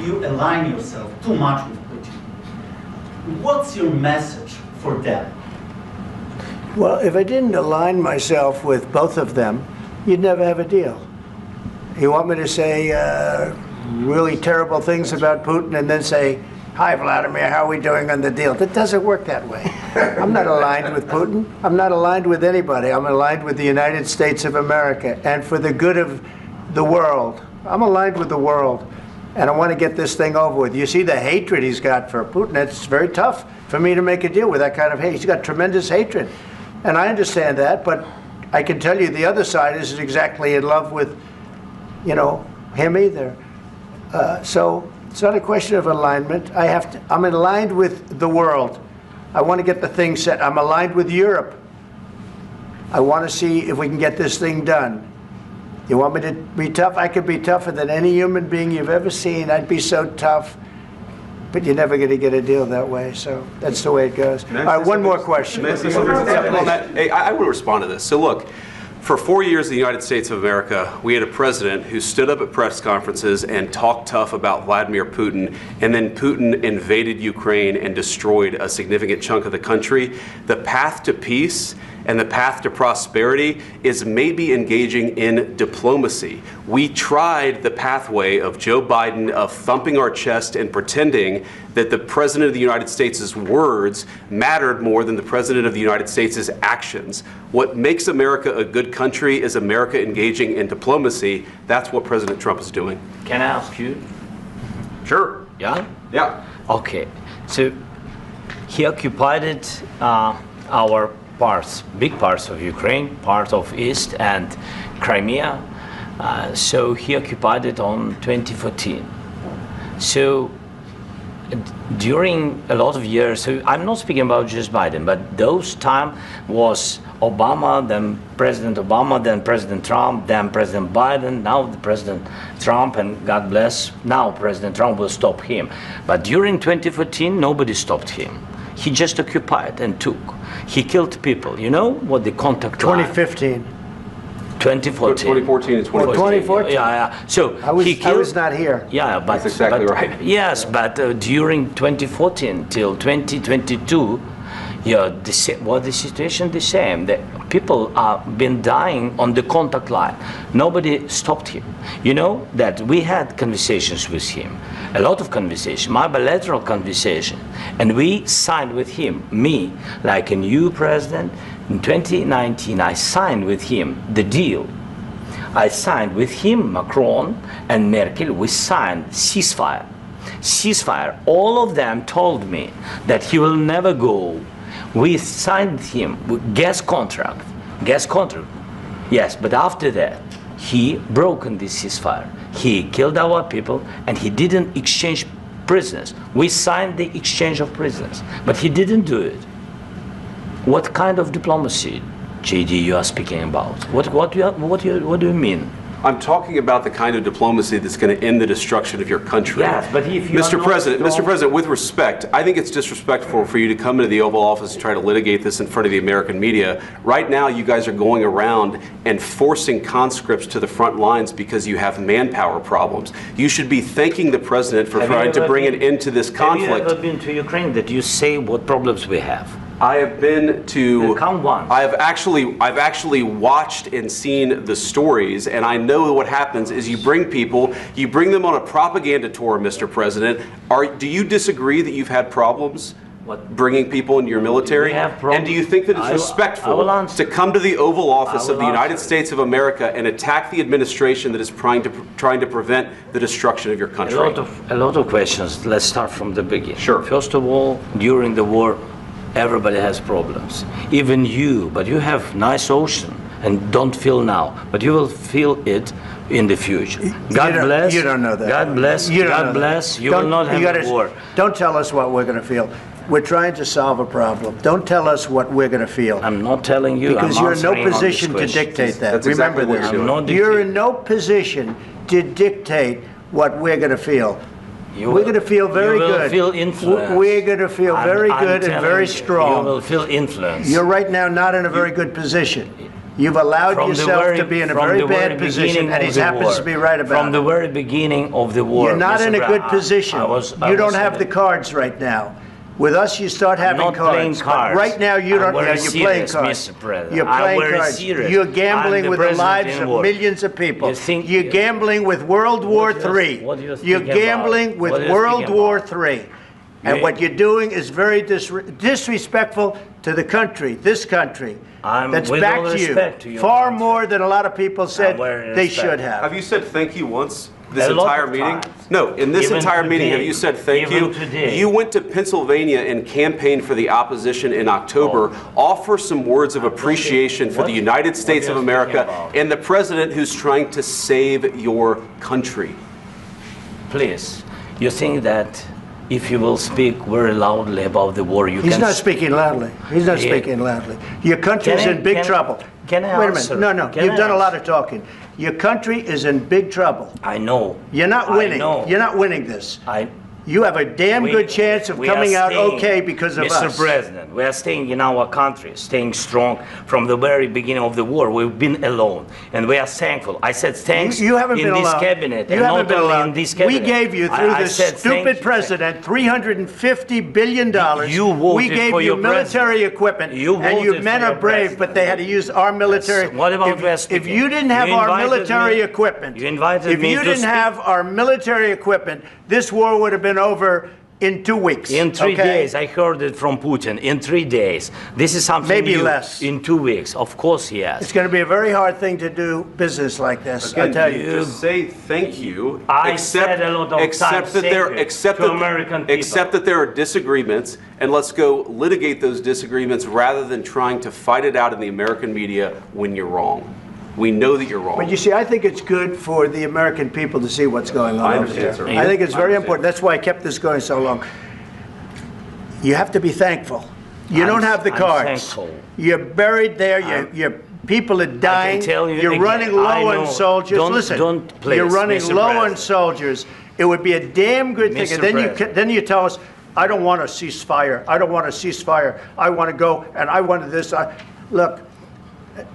you align yourself too much with Putin. What's your message for them? Well, if I didn't align myself with both of them, you'd never have a deal. You want me to say really terrible things about Putin and then say, "Hi, Vladimir, how are we doing on the deal?" That doesn't work that way. I'm not aligned with Putin. I'm not aligned with anybody. I'm aligned with the United States of America and for the good of the world. I'm aligned with the world, and I want to get this thing over with. You see the hatred he's got for Putin. It's very tough for me to make a deal with that kind of hate. He's got tremendous hatred, and I understand that, but I can tell you the other side isn't exactly in love with, you know, him either. So it's not a question of alignment. I'm aligned with the world. I want to get the thing set. I'm aligned with Europe. I want to see if we can get this thing done. You want me to be tough? I could be tougher than any human being you've ever seen. I'd be so tough. But you're never going to get a deal that way. So that's the way it goes. All right, one more question. I want to respond to this. So look, for 4 years in the United States of America, we had a president who stood up at press conferences and talked tough about Vladimir Putin, and then Putin invaded Ukraine and destroyed a significant chunk of the country. The path to peace and the path to prosperity is maybe engaging in diplomacy. We tried the pathway of Joe Biden of thumping our chest and pretending that the President of the United States' words mattered more than the President of the United States' actions. What makes America a good country is America engaging in diplomacy. That's what President Trump is doing. Can I ask you? Sure. Yeah? Yeah. Okay. So he occupied our parts, big parts of Ukraine, part of East and Crimea. So he occupied it on 2014. So during a lot of years, so I'm not speaking about just Biden, but those time was Obama, then President Obama, then President Trump, then President Biden, now the President Trump, and God bless, now President Trump will stop him. But during 2014, nobody stopped him. He just occupied and took. He killed people. You know what the contact 2015. 2014 and 2014. 2014. Yeah. So I was not here. Yeah, but that's exactly right. Yes, but during 2014 till 2022, yeah, the situation the same. The people have been dying on the contact line. Nobody stopped him. You know that we had conversations with him, a lot of conversation, my bilateral conversation, and we signed with him, me, like a new president. In 2019, I signed with him the deal. I signed with him, Macron and Merkel, we signed ceasefire. Ceasefire. All of them told me that he will never go. We signed him with gas contract. Yes, but after that, he broken this ceasefire. He killed our people and he didn't exchange prisoners. We signed the exchange of prisoners, but he didn't do it. What kind of diplomacy, JD, you are speaking about? What do you mean? I'm talking about the kind of diplomacy that's going to end the destruction of your country. Yes, but if you Mr. President, with respect, I think it's disrespectful for you to come into the Oval Office and try to litigate this in front of the American media. Right now, you guys are going around and forcing conscripts to the front lines because you have manpower problems. You should be thanking the President for trying to bring an end to this conflict. Have you ever been to Ukraine that you say what problems we have? I have been to. Count one. I've actually watched and seen the stories, and I know what happens is you bring people, you bring them on a propaganda tour, Mr. President. Do you disagree that you've had problems bringing people into your military? And do you think that it's respectful to come to the Oval Office of the United States of America and attack the administration that is trying to prevent the destruction of your country? A lot of questions. Let's start from the beginning. Sure. First of all, during the war, everybody has problems, even you, but you have nice ocean and don't feel now, but you will feel it in the future. God bless. You don't know that. God bless. God bless. You will not have a war. Don't tell us what we're going to feel. We're trying to solve a problem. Don't tell us what we're going to feel. I'm not telling you. Because you're in no position to dictate that. That's Remember exactly this. You're in no position to dictate what we're going to feel. We're going to feel very good. You will feel influence. We're going to feel very good and very strong. You will feel influence. You're right now not in a very good position. You've allowed yourself to be in a very bad position, and he happens to be right about it. From the very beginning of the war. You're not in a good position. You don't have the cards right now. With us, you start having cards. But right now, you don't. You're playing cards. You're playing cards. You're gambling with the lives of millions of people. You're gambling with World War III. You're gambling with World War III. And what you're doing is very disrespectful to the country, this country, that's back to you, far more than a lot of people said they should have. Have you said thank you once this entire meeting? No, in this entire meeting, have you said thank you? You went to Pennsylvania and campaigned for the opposition in October. Offer some words of appreciation for the United States of America and the president who's trying to save your country. Please, you think that if you will speak very loudly about the war, you can... He's not speaking loudly. He's not speaking loudly. Your country is in big trouble. Can I Wait a minute. No. You've done a lot of talking. Your country is in big trouble. I know. You're not winning. You're not winning this. You have a damn good chance of coming out okay because of us. Mr. President, we are staying in our country, staying strong from the very beginning of the war. We've been alone, and we are thankful. I said thanks you haven't in been this alone. cabinet, you and haven't not been only alone. in this cabinet. We gave you, through this stupid president, $350 billion. You voted we gave for you your military president. equipment, You and your voted men for are your brave, president. but they had to use our military. Yes. What about if you didn't have our military equipment, you invited me if you didn't have our military equipment, this war would have been over in 2 weeks. In 3 days, I heard it from Putin. In 3 days, this is something maybe new. Less. In 2 weeks, of course, yes. It's going to be a very hard thing to do business like this. I tell you. Just say thank you. I said a lot of times to American people. Accept that there are disagreements, and let's go litigate those disagreements rather than trying to fight it out in the American media when you're wrong. We know that you're wrong. But you see, I think it's good for the American people to see what's going on. I understand, sir. I think it's very important. That's why I kept this going so long. You have to be thankful. You don't have the cards. Thankful. You're buried there. Your people are dying. I can tell you You're again, running low on soldiers. Listen, please, you're running Mr. low President. on soldiers. It would be a damn good thing. And then you tell us, I don't want a ceasefire. I don't want a ceasefire. I want to go and I wanted this. Look.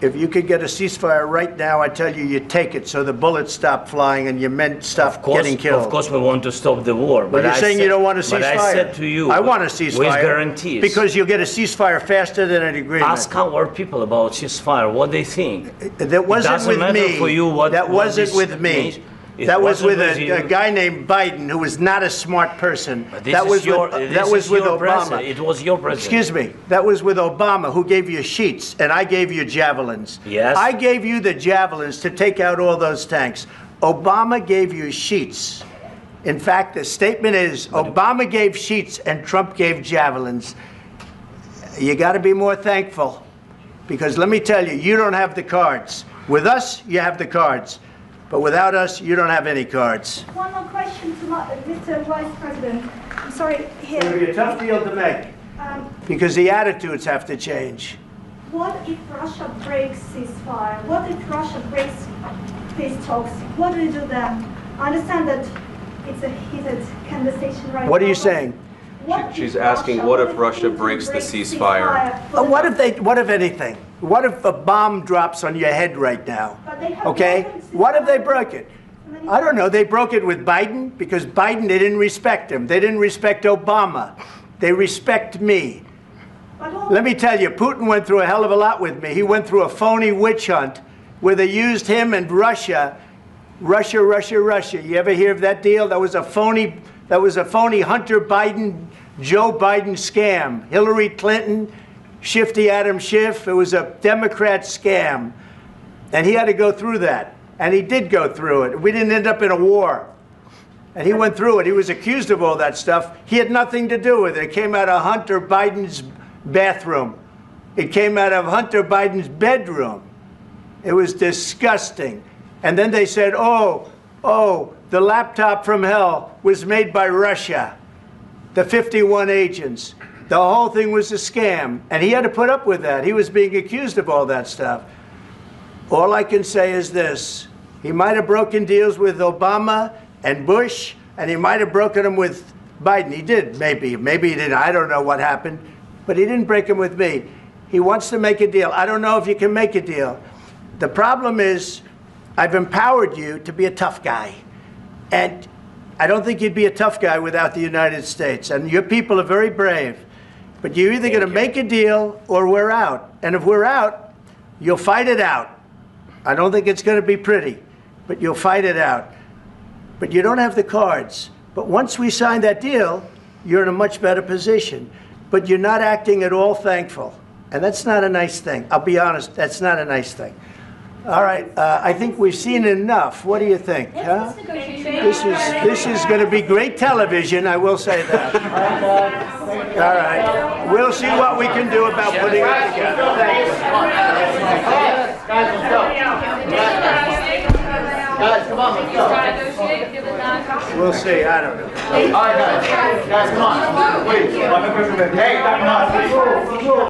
If you could get a ceasefire right now, I tell you, you take it so the bullets stop flying and your men stop getting killed. Of course, we want to stop the war. But you're saying you don't want a ceasefire. But I said to you, I want a ceasefire. With guarantees. Because you'll get a ceasefire faster than an agreement. Ask our people about ceasefire, what they think. That wasn't with me. For you what, that wasn't with me. That was with a guy named Biden, who was not a smart person. That was with Obama. It was your president. Excuse me. That was with Obama, who gave you sheets, and I gave you javelins. Yes. I gave you the javelins to take out all those tanks. Obama gave you sheets. In fact, the statement is Obama gave sheets and Trump gave javelins. You got to be more thankful, because let me tell you, you don't have the cards. With us, you have the cards. But without us, you don't have any cards. One more question to Mr. Vice President. I'm sorry, here. It'll be a tough deal to make, because the attitudes have to change. What if Russia breaks ceasefire? What if Russia breaks peace talks? What do you do then? I understand that it's a heated conversation right now. What are you saying? She's asking, what if Russia breaks the ceasefire? What if anything? What if a bomb drops on your head right now? Okay? What if they broke it? I don't know. They broke it with Biden because Biden, they didn't respect him. They didn't respect Obama. They respect me. Let me tell you, Putin went through a hell of a lot with me. He went through a phony witch hunt where they used him and Russia. Russia. You ever hear of that deal? That was a phony Hunter Biden, Joe Biden scam. Hillary Clinton, Shifty Adam Schiff. It was a Democrat scam. And he had to go through that. And he did go through it. We didn't end up in a war. And he went through it. He was accused of all that stuff. He had nothing to do with it. It came out of Hunter Biden's bathroom. It came out of Hunter Biden's bedroom. It was disgusting. And then they said, oh, the laptop from hell was made by Russia. The 51 agents. The whole thing was a scam. And he had to put up with that. He was being accused of all that stuff. All I can say is this. He might have broken deals with Obama and Bush, and he might have broken them with Biden. He did, maybe. Maybe he didn't. I don't know what happened. But he didn't break them with me. He wants to make a deal. I don't know if you can make a deal. The problem is I've empowered you to be a tough guy. And I don't think you'd be a tough guy without the United States. And your people are very brave. But you're either going to make a deal or we're out. And if we're out, you'll fight it out. I don't think it's going to be pretty, but you'll fight it out. But you don't have the cards. But once we sign that deal, you're in a much better position. But you're not acting at all thankful. And that's not a nice thing. I'll be honest, that's not a nice thing. All right, I think we've seen enough. What do you think? Huh? This is going to be great television, I will say that. All right, we'll see what we can do about putting it together. Thank you. Guys, let's go. Guys, come on, let's go. We'll see, I don't know. All right, guys, come on. Wait, hey, come on.